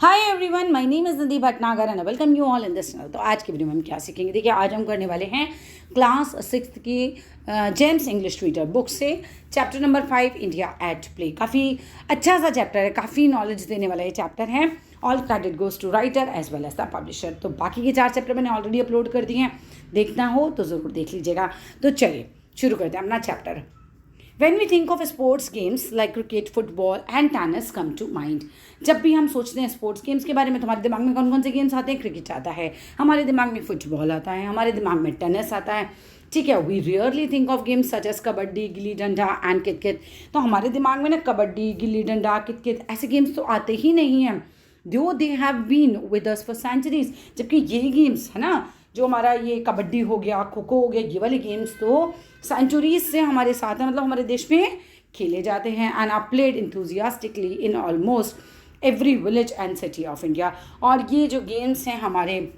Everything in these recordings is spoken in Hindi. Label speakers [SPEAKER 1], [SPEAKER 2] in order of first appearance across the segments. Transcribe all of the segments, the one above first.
[SPEAKER 1] Hi everyone, my name is Nidhi Bhatnagar and welcome you all in this channel. तो आज की वीडियो में हम क्या सीखेंगे, देखिए आज हम करने वाले हैं क्लास 6 की जेम्स इंग्लिश रीडर बुक से chapter number 5 India at play. काफ़ी अच्छा सा चैप्टर है, काफ़ी नॉलेज देने वाला ये चैप्टर है। All credit goes to writer as well as the publisher. तो बाकी के 4 चैप्टर मैंने ऑलरेडी अपलोड कर दिए हैं, देखना हो तो ज़रूर देख लीजिएगा। तो चलिए शुरू करते हैं अपना chapter. When we think of sports games like cricket, football and tennis come to mind. जब भी हम सोचते हैं स्पोर्ट्स गेम्स के बारे में, तुम्हारे दिमाग में कौन कौन से गेम्स आते हैं? क्रिकेट आता है, हमारे दिमाग में फुटबॉल आता है, हमारे दिमाग में टेनिस आता है। ठीक है, we rarely think of games such as kabaddi, gilli danda and कित। तो हमारे दिमाग में ना कबड्डी, गिल्ली डंडा, कित ऐसे गेम्स तो आते ही नहीं हैं। Though they have been with us for centuries. जबकि ये गेम्स है ना, जो हमारा ये कबड्डी हो गया, खो खो हो गया, ये वाले गेम्स तो सेंचुरीज से हमारे साथ हैं, मतलब हमारे देश में खेले जाते हैं। And are played enthusiastically in almost every village and city of India. और ये जो गेम्स हैं हमारे,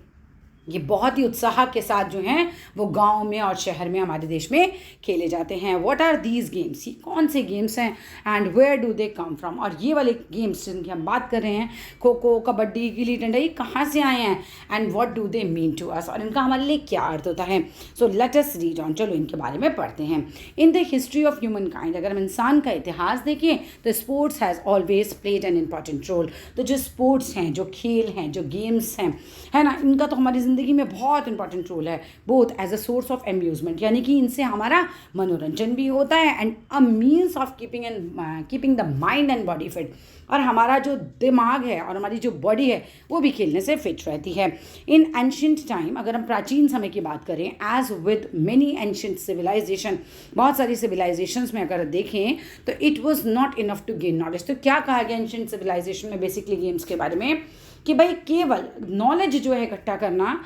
[SPEAKER 1] ये बहुत ही उत्साह के साथ जो हैं वो गांव में और शहर में हमारे देश में खेले जाते हैं। What are these games? ये कौन से गेम्स हैं and where do they come from? और ये वाले गेम्स जिनकी हम बात कर रहे हैं, खो खो, कबड्डी, गिल्ली डंडा, ये कहाँ से आए हैं and what do they mean to us? और इनका हमारे लिए क्या अर्थ होता है? So let us read on. चलो इनके बारे में पढ़ते हैं। In the history of human kind, अगर हम इंसान का इतिहास देखें तो sports has always played an important role. तो जो स्पोर्ट्स हैं, जो खेल हैं, जो गेम्स हैं, है ना, इनका तो हमारी ज़िंदगी में बहुत इंपॉर्टेंट रोल है। Both as a source of amusement, यानी कि इनसे हमारा मनोरंजन भी होता है, and a means of keeping the mind and body fit. और हमारा जो दिमाग है और हमारी जो बॉडी है वो भी खेलने से फिट रहती है। इन एंशियंट टाइम, अगर हम प्राचीन समय की बात करें, as with many ancient civilization, बहुत सारी सिविलाइजेशंस में अगर देखें तो it was not enough to gain knowledge. तो क्या कहा गया एंशियंट सिविलाइजेशन में बेसिकली गेम्स के बारे में कि भाई केवल नॉलेज जो है इकट्ठा करना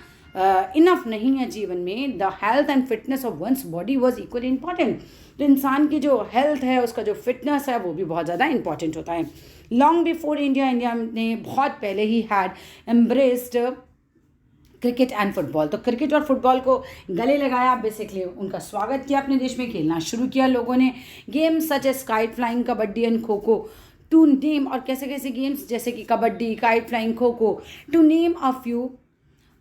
[SPEAKER 1] इनफ नहीं है जीवन में। The health and fitness of one's body was equally important. तो इंसान की जो हेल्थ है, उसका जो फिटनेस है, वो भी बहुत ज़्यादा इंपॉर्टेंट होता है। लॉन्ग बिफोर इंडिया ने बहुत पहले he had embraced cricket and football. तो क्रिकेट और फुटबॉल को गले लगाया, बेसिकली उनका स्वागत किया, अपने देश में खेलना शुरू किया लोगों ने। Games such as kite flying, kabaddi and kho kho to name, और कैसे कैसे गेम्स जैसे कि kabaddi, kite flying, kho kho, to name a few,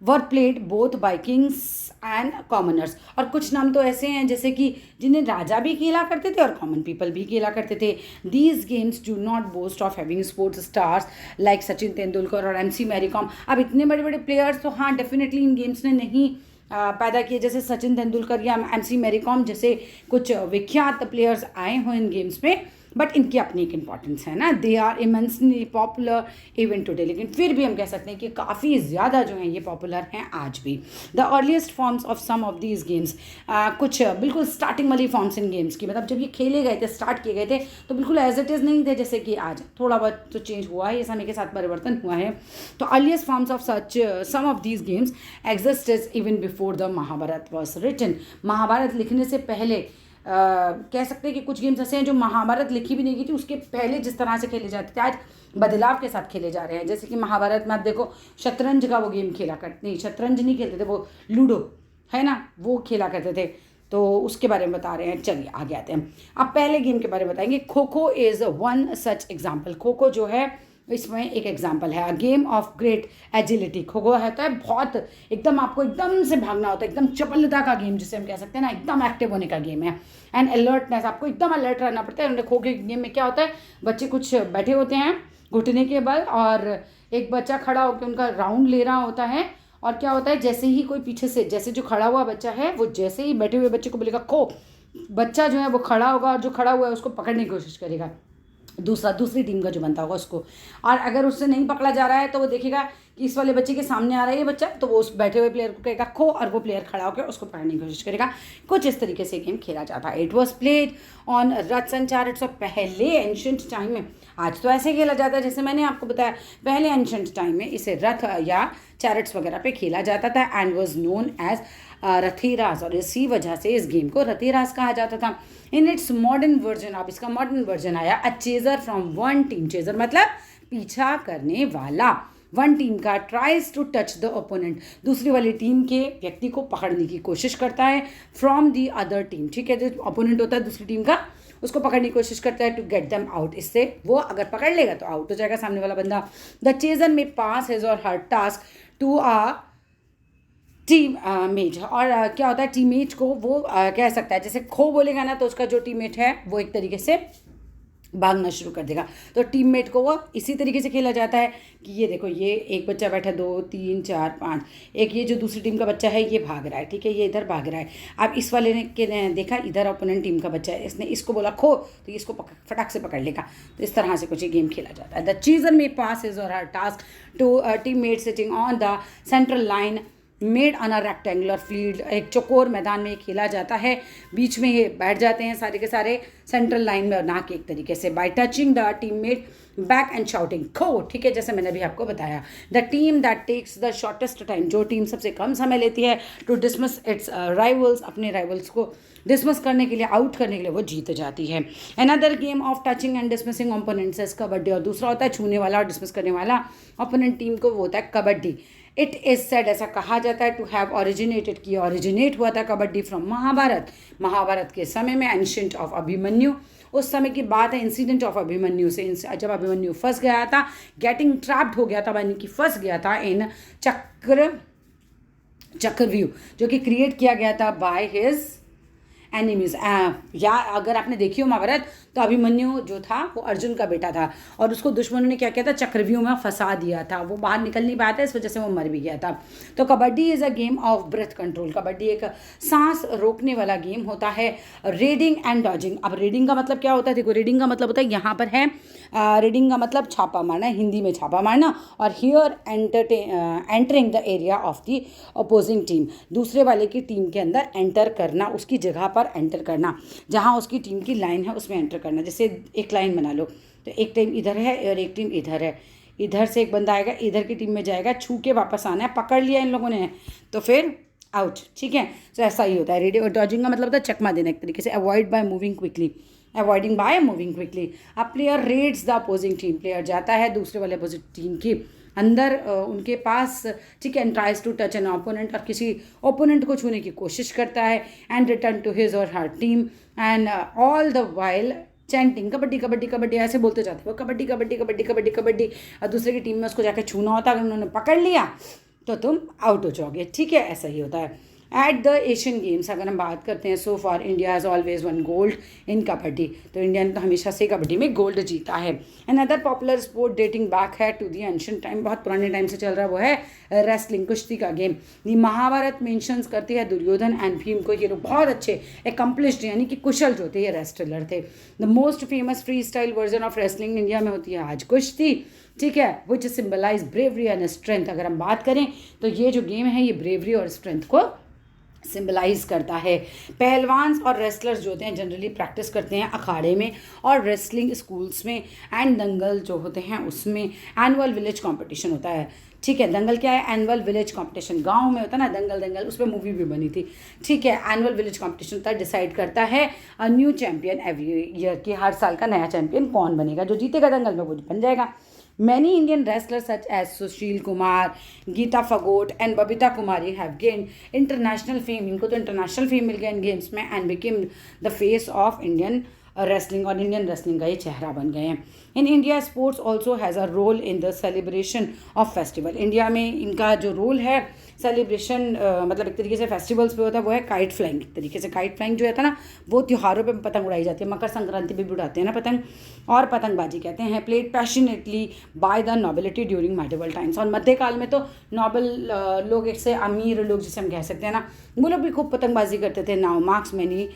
[SPEAKER 1] were played both by kings and commoners. और कुछ नाम तो ऐसे हैं जैसे कि जिन्हें राजा भी खेला करते थे और कॉमन पीपल भी खेला करते थे। These games do not boast of having sports stars like Sachin Tendulkar और MC मैरी कॉम। अब इतने बड़े बड़े प्लेयर्स तो हाँ डेफिनेटली इन गेम्स ने नहीं पैदा किए, जैसे सचिन तेंदुलकर या MC मैरी कॉम जैसे कुछ विख्यात प्लेयर्स आए हों इन गेम्स में, बट इनकी अपनी एक इम्पॉर्टेंस है ना। They are immensely popular even today. लेकिन फिर भी हम कह सकते हैं कि काफ़ी ज़्यादा जो हैं ये पॉपुलर हैं आज भी। The earliest forms of some of these games, कुछ बिल्कुल स्टार्टिंग वाली फॉर्म्स इन गेम्स की, मतलब जब ये खेले गए थे, स्टार्ट किए गए थे, तो बिल्कुल एज इट इज़ नहीं थे जैसे कि आज। थोड़ा बहुत तो चेंज हुआ है, ये समय के साथ परिवर्तन हुआ है। तो earliest forms of such some of these games existed even before the Mahabharata was written. Mahabharata लिखने से पहले कह सकते हैं कि कुछ गेम्स ऐसे हैं जो महाभारत लिखी भी नहीं गई थी उसके पहले जिस तरह से खेले जाते थे, आज बदलाव के साथ खेले जा रहे हैं। जैसे कि महाभारत में आप देखो शतरंज का वो गेम खेला करते, नहीं शतरंज नहीं खेलते थे, वो लूडो है ना, वो खेला करते थे। तो उसके बारे में बता रहे हैं। चलिए आगे आते हैं। अब पहले गेम के बारे में बताएंगे। Kho kho is one such example. Kho kho जो है इसमें एक एग्जाम्पल है। Game of great agility. Kho kho होता है बहुत एकदम, आपको एकदम से भागना होता है, एकदम चपलता का गेम जिसे हम कह सकते हैं ना, एकदम एक्टिव होने का गेम है। एंड अलर्टनेस, आपको एकदम अलर्ट रहना पड़ता है। खो के गेम में क्या होता है, बच्चे कुछ बैठे होते हैं घुटने के बल, और एक बच्चा खड़ा होकर उनका राउंड ले रहा होता है। और क्या होता है, जैसे ही कोई पीछे से, जैसे जो खड़ा हुआ बच्चा है वो जैसे ही बैठे हुए बच्चे को बोलेगा खो, बच्चा जो है वो खड़ा होगा और जो खड़ा हुआ है उसको पकड़ने की कोशिश करेगा, दूसरी टीम का जो बनता होगा उसको। और अगर उससे नहीं पकड़ा जा रहा है तो वो देखेगा कि इस वाले बच्चे के सामने आ रहा है ये बच्चा, तो वो उस बैठे हुए प्लेयर को कहेगा खो, और वो प्लेयर खड़ा होकर उसको पकड़ने की कोशिश करेगा। कुछ इस तरीके से गेम खेला जाता है। इट वॉज प्लेड ऑन रथ्स एंड चैरिट्स। और पहले एंशियंट टाइम में, आज तो ऐसे खेला जाता है जैसे मैंने आपको बताया, पहले एंशियंट टाइम में इसे रथ या चैरिट्स वगैरह पे खेला जाता था। एंड वॉज नोन एज रथेरास, और इसी वजह से इस गेम को रथेरास कहा जाता था। इन इट्स मॉडर्न वर्जन, अब इसका मॉडर्न वर्जन आया, a chaser from one team. Chaser मतलब पीछा करने वाला। वन टीम का tries to touch the opponent, दूसरी वाली टीम के व्यक्ति को पकड़ने की कोशिश करता है, फ्रॉम दी अदर टीम। ठीक है, जो ओपोनेंट होता है दूसरी टीम का, उसको पकड़ने की कोशिश करता है टू गेट देम आउट। इससे वो अगर पकड़ लेगा तो आउट हो जाएगा सामने वाला बंदा। द चेजर में pass his or her task to a teammate. और क्या होता है, टीममेट को वो कह सकता है, जैसे खो बोलेगा ना तो उसका जो टीममेट है वो एक तरीके से भागना शुरू कर देगा। तो टीममेट को वो इसी तरीके से खेला जाता है कि ये देखो, ये एक बच्चा बैठा, 2 3 4 5, एक ये जो दूसरी टीम का बच्चा है ये भाग रहा है, ठीक है, ये इधर भाग रहा है। अब इस वाले ने देखा इधर ओपोनेंट टीम का बच्चा है, इसने इसको बोला खो, तो इसको फटाक से पकड़ लेगा। तो इस तरह से कुछ ये गेम खेला जाता है। द चीजर में pass his or her task to teammate sitting on the central line made on a rectangular field. एक चौकोर मैदान में खेला जाता है, बीच में ये बैठ जाते हैं सारे के सारे सेंट्रल लाइन में, ना कि एक तरीके से by touching the teammate back and shouting kho, ठीक है, जैसे मैंने अभी आपको बताया। The team that takes the shortest time, जो टीम सबसे कम समय लेती है टू डिसमिस इट्स राइवल्स, अपने राइवल्स को डिसमिस करने के लिए, आउट करने के लिए, वो जीत जाती है। Another game of touching and dismissing opponents is kabaddi. और दूसरा होता है छूने वाला और डिसमिस करने वाला ओपोनेंट टीम को, वो होता है कबड्डी। इट इज सेड, ऐसा कहा जाता है, टू हैव ओरिजिनेटेड, की ओरिजिनेट हुआ था कबड्डी फ्रॉम महाभारत, महाभारत के समय में। एंशिएंट ऑफ अभिमन्यु, उस समय की बात है, इंसिडेंट ऑफ अभिमन्यु से, जब अभिमन्यु फंस गया था, गेटिंग ट्रैप्ड हो गया था, यानी कि फंस गया था इन चक्रव्यूह, जो कि क्रिएट किया गया था बाय हिज एनिमीज। या अगर आपने देखी हो महाभारत तो अभिमन्यु जो था वो अर्जुन का बेटा था और उसको दुश्मनों ने क्या किया था, चक्रव्यूह में फंसा दिया था, वो बाहर निकल नहीं पाया था, इस वजह से वो मर भी गया था। तो kabaddi is a game of breath control. Kabaddi एक सांस रोकने वाला गेम होता है। Raiding and dodging. अब रेडिंग का मतलब क्या होता है, देखो रेडिंग का मतलब होता है, यहाँ पर है रेडिंग का मतलब छापा मारना, हिंदी में छापा मारना, और here entering the area of the opposing team, दूसरे वाले की टीम के अंदर एंटर करना, उसकी जगह पर एंटर करना, जहाँ उसकी टीम की लाइन है उसमें एंटर करना। जैसे एक लाइन बना लो, तो एक टीम इधर है और एक टीम इधर है, इधर से एक बंदा आएगा, इधर की टीम में जाएगा, छू के वापस आना है, पकड़ लिया इन लोगों ने तो फिर आउट, ठीक है। तो ऐसा ही होता है। रेडिंग और डॉजिंग का मतलब होता है चकमा देना एक तरीके से। Avoid by moving quickly, avoiding by moving quickly. A player raids the opposing team, player जाता है दूसरे वाले अपोजिट टीम की अंदर, उनके पास, ठीक है, and tries to touch an opponent, और किसी ओपोनेंट को छूने की कोशिश करता है, and return to his or her team, and all the while chanting kabaddi kabaddi kabaddi, ऐसे बोलते जाते हैं वो कबड्डी कबड्डी कबड्डी कबड्डी कबड्डी। और दूसरे की टीम में उसको जाकर छूना होता है, अगर उन्होंने पकड़ लिया तो तुम आउट हो जाओगे, ठीक है, ऐसा ही होता है। एट द एशियन गेम्स अगर हम बात करते हैं, so for India has always one gold in kabaddi. तो इंडिया ने तो हमेशा से कबड्डी में गोल्ड जीता है। Another popular sport dating back है टू द एंशिएंट टाइम, बहुत पुराने टाइम से चल रहा है, वो है रेसलिंग, कुश्ती का गेम। ये महाभारत मेंशंस करती है दुर्योधन एंड भीम को, ये लोग बहुत अच्छे एकम्प्लिश्ड यानी कि कुशल जो थे ये रेसलर थे। The most famous free style version of wrestling India में होती है आज कुश्ती, ठीक है, विच सिंबलाइज ब्रेवरी एंड स्ट्रेंथ। अगर हम बात करें तो ये जो गेम है ये ब्रेवरी और स्ट्रेंथ को सिंबलाइज करता है। पहलवान और रेसलर्स जो होते हैं जनरली प्रैक्टिस करते हैं अखाड़े में और रेसलिंग स्कूल्स में, एंड दंगल जो होते हैं उसमें एनुअल विलेज कंपटीशन होता है, ठीक है। दंगल क्या है, एनुअल विलेज कंपटीशन, गांव में होता है ना दंगल, दंगल उस पर मूवी भी बनी थी, ठीक है। एनुअल विलेज कंपटीशन होता है, डिसाइड करता है a new champion every year, कि हर साल का नया चैंपियन कौन बनेगा, जो जीतेगा दंगल में वो बन जाएगा। Many Indian wrestlers such as Sushil Kumar, Geeta Phagot and Babita Kumari have gained international fame. इनको तो international fame मिल गया इन गेम्स में, and became the face of Indian wrestling, और इंडियन रेसलिंग का ये चेहरा बन गए हैं। In India sports also has a role in the celebration of festival. India में इनका जो रोल है सेलिब्रेशन, मतलब एक तरीके से फेस्टिवल्स पे होता है, वो है काइट फ्लाइंग। एक तरीके से काइट फ्लाइंग जो है ना वो त्योहारों पे पतंग उड़ाई जाती है, मकर संक्रांति पे भी उड़ाते हैं ना पतंग, और पतंगबाजी कहते हैं। Played passionately by the nobility during medieval times, और मध्यकाल में तो नोबल लोग, एक से अमीर लोग जिसे हम कह सकते हैं ना, वो लोग भी खूब पतंगबाजी करते थे। Now marks many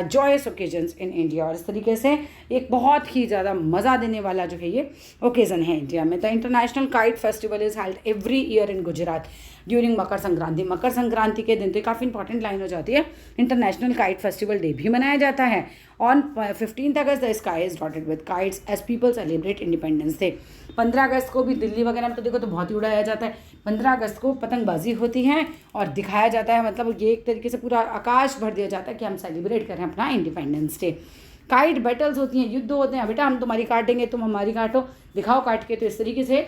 [SPEAKER 1] joyous occasions in India, और इस तरीके से एक बहुत ही ज़्यादा मज़ा देने वाला जो है ये ओकेज़न है इंडिया में। The international kite festival is held every year in Gujarat during Makar Sankranti. Makar Sankranti के दिन तो काफ़ी इंपॉर्टेंट लाइन हो जाती है, इंटरनेशनल काइट फेस्टिवल डे भी मनाया जाता है। On 15 August the sky is dotted with kites as people celebrate independence day. 15 अगस्त को भी दिल्ली वगैरह में तो देखो तो बहुत ही उड़ाया जाता है। 15 अगस्त को पतंगबाजी होती है और दिखाया जाता है, मतलब ये एक तरीके से पूरा आकाश भर दिया जाता है कि हम सेलिब्रेट करें अपना इंडिपेंडेंस डे। काइट बैटल्स होती हैं, युद्ध होते हैं, बेटा हम तुम्हारी काटेंगे तुम हमारी काटो, दिखाओ काट के। तो इस तरीके से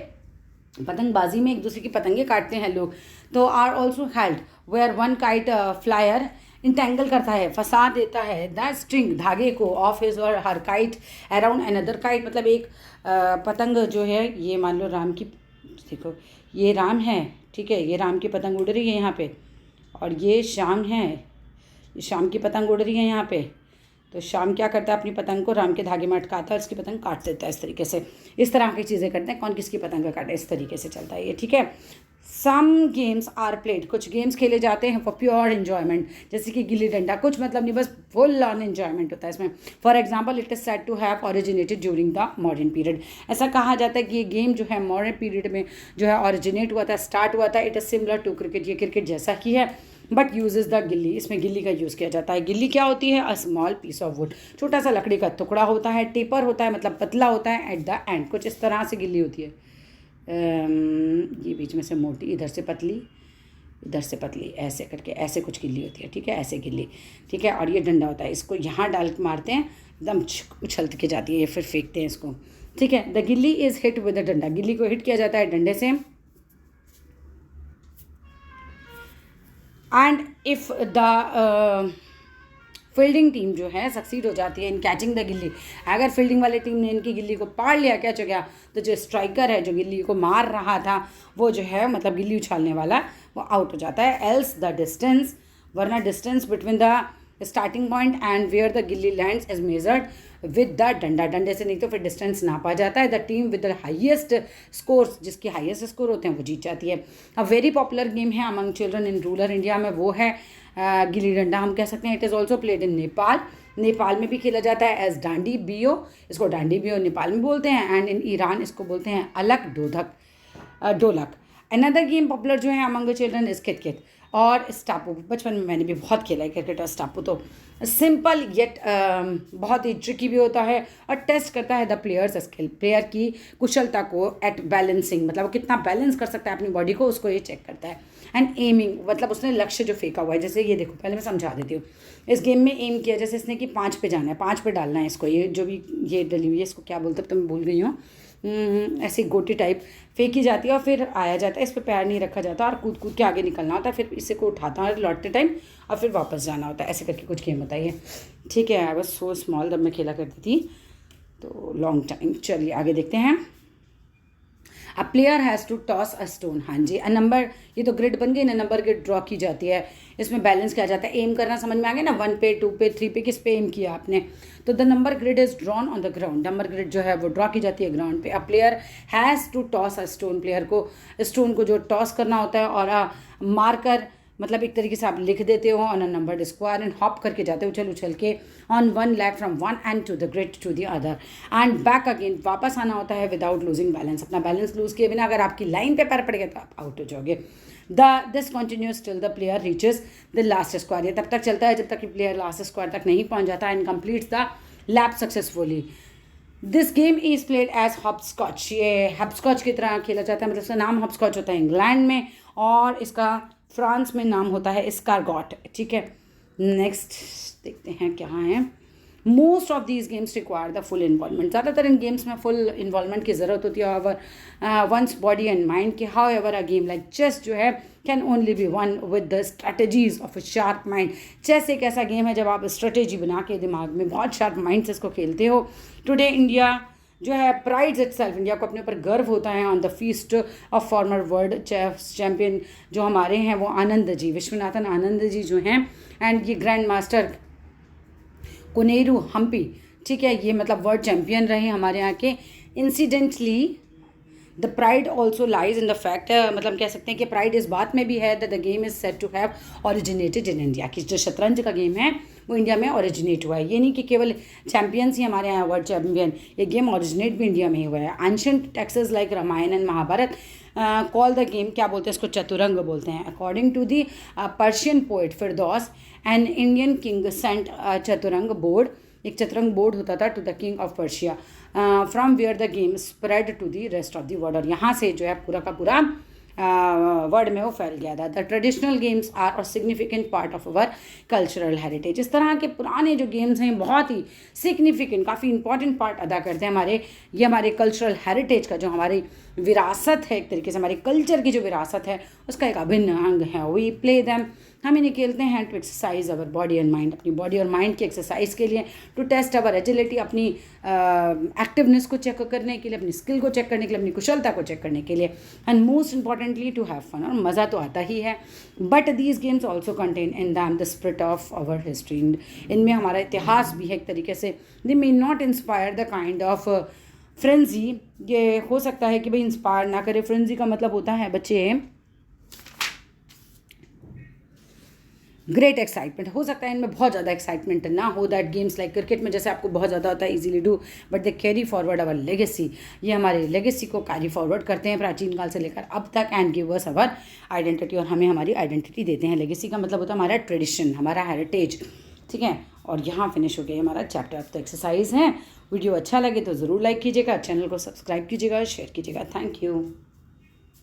[SPEAKER 1] पतंगबाजी में एक दूसरे की पतंगे काटते हैं लोग। तो are also held where one kite flyer entangle करता है, फंसा देता है द स्ट्रिंग, धागे को, of his or her kite around another kite, मतलब एक पतंग जो है, ये मान लो राम की, देखो ये राम है, ठीक है, ये राम की पतंग उड़ रही है यहाँ पे, और ये शाम है, ये शाम की पतंग उड़ रही है यहाँ पे। तो शाम क्या करता है, अपनी पतंग को राम के धागे में अटकाता है, उसकी पतंग काट देता है, इस तरीके से, इस तरह की चीज़ें करते हैं, कौन किसकी पतंग का काटे, इस तरीके से चलता है ये, ठीक है। सम गेम्स आर प्लेड, कुछ गेम्स खेले जाते हैं फॉर प्योर इन्जॉयमेंट, जैसे कि गिल्ली डंडा, कुछ मतलब नहीं, बस फुल ऑन इन्जॉयमेंट होता है इसमें। For example it is said to have originated during the modern period, ऐसा कहा जाता है कि ये गेम जो है मॉडर्न पीरियड में जो है ओरिजिनेट हुआ था, स्टार्ट हुआ था। It is similar to cricket, ये क्रिकेट जैसा ही है, बट यूजेज द गिल्ली, इसमें गिल्ली का यूज़ किया जाता है। गिल्ली क्या होती है, a small piece of wood, छोटा सा लकड़ी का टुकड़ा होता है, टेपर होता है, मतलब पतला होता है एट द एंड, कुछ इस तरह से गिल्ली होती है, ये बीच में से मोटी, इधर से पतली, इधर से पतली, ऐसे करके ऐसे कुछ गिल्ली होती है, ठीक है, ऐसे गिल्ली, ठीक है। और ये डंडा होता है, इसको यहाँ डाल के मारते हैं, एकदम उछल के जाती है, ये फिर फेंकते हैं इसको, ठीक है। द गिल्ली इज़ हिट विद द डंडा, गिल्ली को हिट किया जाता है डंडे से। And if the fielding team जो है सक्सीड हो जाती है इन कैचिंग द गिल्ली, अगर फील्डिंग वाली टीम ने इनकी गिल्ली को पार लिया, कैच हो गया, तो जो स्ट्राइकर है जो गिल्ली को मार रहा था वो जो है मतलब गिल्ली उछालने वाला, वो आउट हो जाता है। एल्स द डिस्टेंस, वरना distance between the starting point and where the gilli lands is measured with the danda, डंडे से नहीं तो फिर डिस्टेंस नापा जाता है। The team with the highest scores, जिसके हाईएस्ट स्कोर होते हैं वो जीत जाती है। अ वेरी पॉपुलर गेम है among children in rural India में, वो है गिल्ली डंडा, हम कह सकते हैं। It is also played in Nepal, Nepal में भी खेला जाता है एज डांडी बियो, इसको डांडी बियो नेपाल में बोलते हैं, एंड इन ईरान इसको बोलते हैं अलग ढोलक। अनदर गेम पॉपुलर जो है अमंग चिल्ड्रन इज कित और स्टापू, बचपन में मैंने भी बहुत खेला है क्रिकेट और स्टापू। तो सिंपल येट बहुत ही ट्रिकी भी होता है और टेस्ट करता है द प्लेयर्स स्किल, प्लेयर की कुशलता को एट बैलेंसिंग, मतलब वो कितना बैलेंस कर सकता है अपनी बॉडी को, उसको ये चेक करता है। एंड एमिंग, मतलब उसने लक्ष्य जो फेंका हुआ है, जैसे ये देखो, पहले मैं समझा देती हूँ। इस गेम में एम किया, जैसे इसने कि 5 पे जाना है, 5 पे डालना है इसको, ये जो भी ये डली हुई है इसको क्या बोलते हैं तो मैं भूल गई हूँ, ऐसी गोटी टाइप फेंकी जाती है और फिर आया जाता है, इस पर पैर नहीं रखा जाता और कूद कूद के आगे निकलना होता है, फिर इसे को उठाता है लौटते टाइम और फिर वापस जाना होता है, ऐसे करके कुछ गेम होता है ये, ठीक है। आई वाज सो स्मॉल जब मैं खेला करती थी, तो लॉन्ग टाइम। चलिए आगे देखते हैं। A player has to toss a stone, हाँ जी, अ नंबर, ये तो ग्रिड बन गई ना, नंबर ग्रिड ड्रॉ की जाती है, इसमें बैलेंस किया जाता है। एम करना समझ में आ गया ना, 1 पे 2 पे 3 पे, किस पे एम किया आपने, तो the number grid is drawn on the ground, number grid जो है वो ड्रॉ की जाती है ग्राउंड पे। A player has to toss a stone, player को स्टोन को जो टॉस करना होता है, और मार्कर मतलब एक तरीके से आप लिख देते हो on a number square and hop करके जाते हो उछल उछल के on one leg from one end to the grid to the other end back again, वापस आना होता है विदाउट लूजिंग बैलेंस, अपना बैलेंस लूज किए बिना अगर आपकी लाइन पे पैर पड़ गया तो आप आउट हो जाओगे। This continues till the player reaches the last square, ये तब तक चलता है जब तक कि प्लेयर लास्ट स्क्वायर तक नहीं पहुंच जाता and completes the lap successfully. This game is played as hopscotch, ये हॉपस्कॉच की तरह खेला जाता है, मतलब इसका नाम हॉपस्कॉच होता है इंग्लैंड में और इसका फ्रांस में नाम होता है एस्कारगॉट, ठीक है। नेक्स्ट देखते हैं क्या है। Most of these games require the full involvement, ज़्यादातर इन गेम्स में फुल इन्वॉल्वमेंट की ज़रूरत होती है और वंस बॉडी एंड माइंड के। However a game like chess जो है can only be won with the strategies of a sharp mind, chess एक ऐसा गेम है जब आप स्ट्रेटेजी बना के दिमाग में बहुत शार्प माइंड से इसको खेलते हो। टुडे इंडिया जो है प्राइड्स इटसेल्फ, इंडिया को अपने ऊपर गर्व होता है on the feast of former world chess champion जो हमारे हैं वो आनंद जी, विश्वनाथन आनंद जी जो हैं, एंड ये ग्रैंड मास्टर कोनेरू हम्पी, ठीक है, ये मतलब वर्ल्ड चैम्पियन रहे हमारे यहाँ के। Incidentally the pride also lies in the fact, मतलब कह सकते हैं कि प्राइड इस बात में भी है that the game is set to have originated in India, कि जो शतरंज का गेम है वो इंडिया में ओरिजिनेट हुआ है। ये नहीं कि केवल चैम्पियंस ही हमारे यहाँ वर्ल्ड चैम्पियन, ये गेम ओरिजिनेट भी इंडिया में ही हुआ है। Ancient texts like Ramayana and Mahabharata call the game, क्या बोलते हैं इसको, चतुरंग बोलते हैं। According to the Persian poet Firdaus, an Indian king sent Chaturanga board, एक चतुरंग बोर्ड होता था to the king of Persia, from where the game spread to the rest of the world, और यहाँ से जो है पूरा का पूरा वर्ल्ड में वो फैल गया था। The traditional games are a significant part of our cultural heritage, इस तरह के पुराने जो गेम्स हैं बहुत ही सिग्निफिकेंट, काफ़ी इंपॉर्टेंट पार्ट अदा करते हैं हमारे, ये हमारे कल्चरल हेरिटेज का, जो हमारी विरासत है, एक तरीके से हमारे कल्चर की जो विरासत है उसका एक अभिन्न अंग है। वी प्ले दैम, हम इन्हें खेलते हैं to exercise our body and mind, अपनी बॉडी और माइंड की एक्सरसाइज के लिए, टू टेस्ट अवर एजिलिटी, अपनी एक्टिवनेस को चेक करने के लिए, अपनी स्किल को चेक करने के लिए, अपनी कुशलता को चेक करने के लिए, and most importantly to have fun, और मज़ा तो आता ही है। But these games also contain in them the spirit of our history, इनमें हमारा इतिहास भी है एक तरीके से। They may not inspire the kind of frenzy, ये हो सकता है कि भाई इंस्पायर ना करे। फ्रेंजी का मतलब होता है बच्चे ग्रेट एक्साइटमेंट, हो सकता है इनमें बहुत ज़्यादा एक्साइटमेंट ना हो। दैट गेम्स लाइक क्रिकेट में जैसे आपको बहुत ज़्यादा होता है easily do, but they carry forward our legacy, ये हमारे लेगेसी को कैरी फॉरवर्ड करते हैं प्राचीन काल से लेकर अब तक, and give us our identity, और हमें हमारी आइडेंटिटी देते हैं। लेगेसी का मतलब होता है हमारा ट्रेडिशन, हमारा हेरिटेज, ठीक है। और यहाँ फिनिश हो गया हमारा चैप्टर। अब तो एक्सरसाइज है। वीडियो अच्छा लगे तो ज़रूर लाइक कीजिएगा, चैनल को सब्सक्राइब कीजिएगा, शेयर कीजिएगा। Thank you.